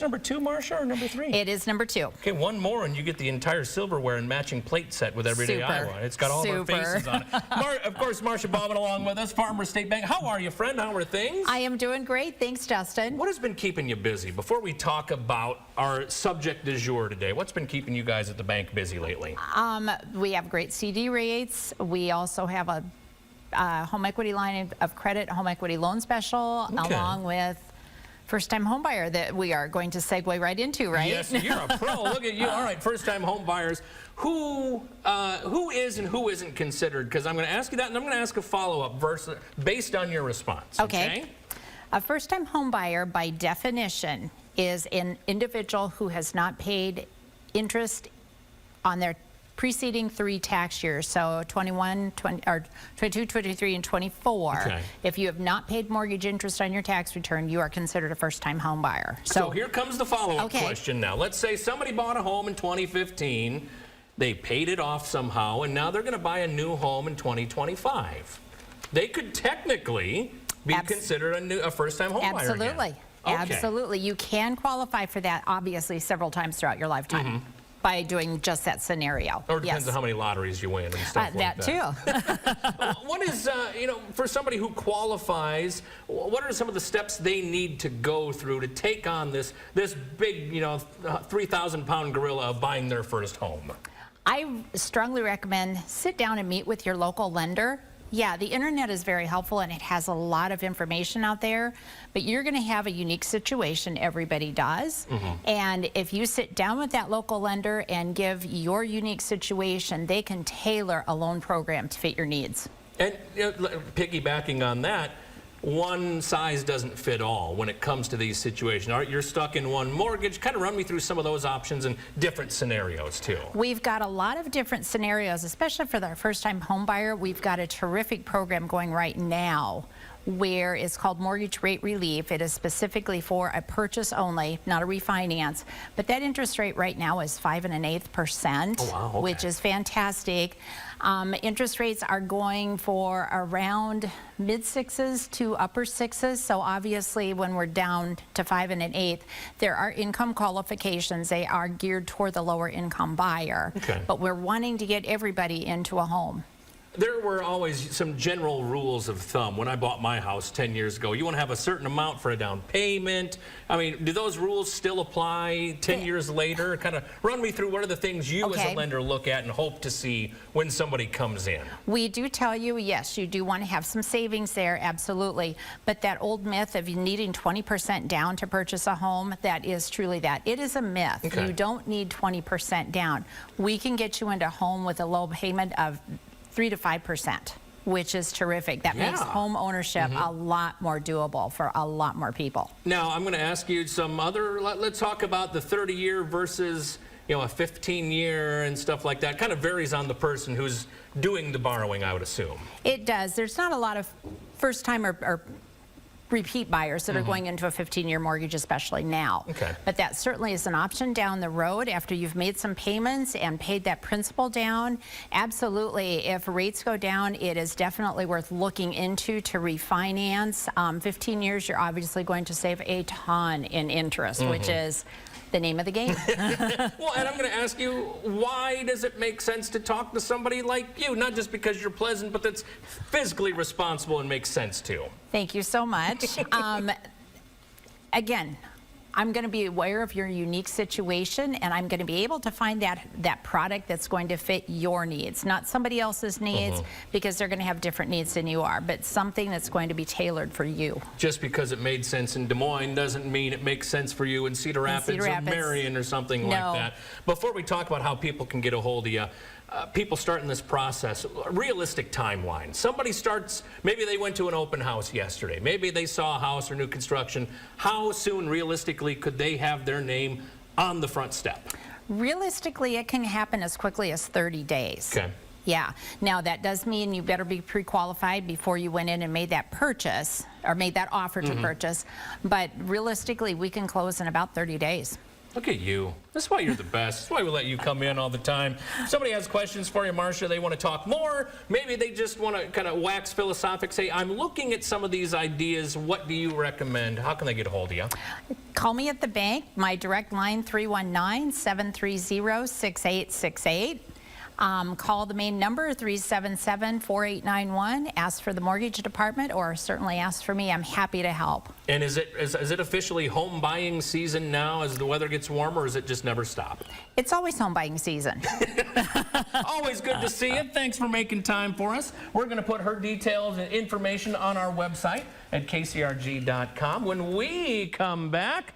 Number 2, Marcia, or number 3? It is number 2. Okay, one more and you get the entire silverware and matching plate set with Everyday Iowa. It's got all of our faces on it. Of course, Marcia Baumann along with us, Farmer State Bank. How are you, friend? How are things? I am doing great. Thanks, Justin. What has been keeping you busy? Before we talk about our subject du jour today, what's been keeping you guys at the bank busy lately? We have great CD rates. We also have a home equity line of credit, home equity loan special, along with first-time home buyer that we are going to segue right into, right? Yes, you're a pro. Look at you. All right, first-time home buyers. Who is and who isn't considered? Because I'm going to ask you that, and I'm going to ask a follow-up based on your response. Okay. A first-time home buyer, by definition, is an individual who has not paid interest on their preceding 3 tax years, so 21, 22, 23, and 24. Okay. If you have not paid mortgage interest on your tax return, you are considered a first-time home buyer. So here comes the follow-up question now. Let's say somebody bought a home in 2015, they paid it off somehow, and now they're going to buy a new home in 2025. They could technically be considered a first-time home buyer again. Absolutely. Absolutely. You can qualify for that, obviously, several times throughout your lifetime. By doing just that scenario. Or it depends on how many lotteries you win and stuff like that. That too. What is, for somebody who qualifies, what are some of the steps they need to go through to take on this big, 3,000-pound gorilla of buying their first home? I strongly recommend sit down and meet with your local lender. Yeah, the internet is very helpful and it has a lot of information out there, but you're going to have a unique situation. Everybody does. And if you sit down with that local lender and give your unique situation, they can tailor a loan program to fit your needs. And piggybacking on that, one size doesn't fit all when it comes to these situations. All right, you're stuck in one mortgage. Kind of run me through some of those options and different scenarios too. We've got a lot of different scenarios, especially for the first-time home buyer. We've got a terrific program going right now where it's called Mortgage Rate Relief. It is specifically for a purchase only, not a refinance. But that interest rate right now is 5 1/8%, which is fantastic. Interest rates are going for around mid-6s to upper 6s. So obviously when we're down to 5 1/8, there are income qualifications. They are geared toward the lower income buyer. But we're wanting to get everybody into a home. There were always some general rules of thumb. When I bought my house 10 years ago, you want to have a certain amount for a down payment. I mean, do those rules still apply 10 years later? Kind of run me through what are the things you as a lender look at and hope to see when somebody comes in. We do tell you, yes, you do want to have some savings there, absolutely. But that old myth of you needing 20% down to purchase a home, that is truly that. It is a myth. You don't need 20% down. We can get you into a home with a low payment of 3 to 5%, which is terrific. That makes home ownership a lot more doable for a lot more people. Now, I'm going to ask you some other, let's talk about the 30-year versus, a 15-year and stuff like that. Kind of varies on the person who's doing the borrowing, I would assume. It does. There's not a lot of first-time or repeat buyers that are going into a 15-year mortgage, especially now. But that certainly is an option down the road after you've made some payments and paid that principal down. Absolutely, if rates go down, it is definitely worth looking into to refinance. 15 years, you're obviously going to save a ton in interest, which is the name of the game. Well, and I'm going to ask you, why does it make sense to talk to somebody like you? Not just because you're pleasant, but that's physically responsible and makes sense too. Thank you so much. Again, I'm going to be aware of your unique situation, and I'm going to be able to find that product that's going to fit your needs, not somebody else's needs, because they're going to have different needs than you are, but something that's going to be tailored for you. Just because it made sense in Des Moines doesn't mean it makes sense for you in Cedar Rapids or Marion or something like that. Before we talk about how people can get a hold of you, people starting this process, a realistic timeline. Somebody starts, maybe they went to an open house yesterday. Maybe they saw a house or new construction. How soon, realistically, could they have their name on the front step? Realistically, it can happen as quickly as 30 days. Yeah. Now, that does mean you better be pre-qualified before you went in and made that purchase or made that offer to purchase. But realistically, we can close in about 30 days. Look at you. That's why you're the best. That's why we let you come in all the time. If somebody has questions for you, Marcia, they want to talk more, maybe they just want to kind of wax philosophic, say, I'm looking at some of these ideas. What do you recommend? How can they get a hold of you? Call me at the bank. My direct line, 319-730-6868. Call the main number, 377-4891. Ask for the mortgage department, or certainly ask for me. I'm happy to help. And is it officially home buying season now as the weather gets warmer, or is it just never stop? It's always home buying season. Always good to see you. Thanks for making time for us. We're going to put her details and information on our website at kcrg.com. When we come back,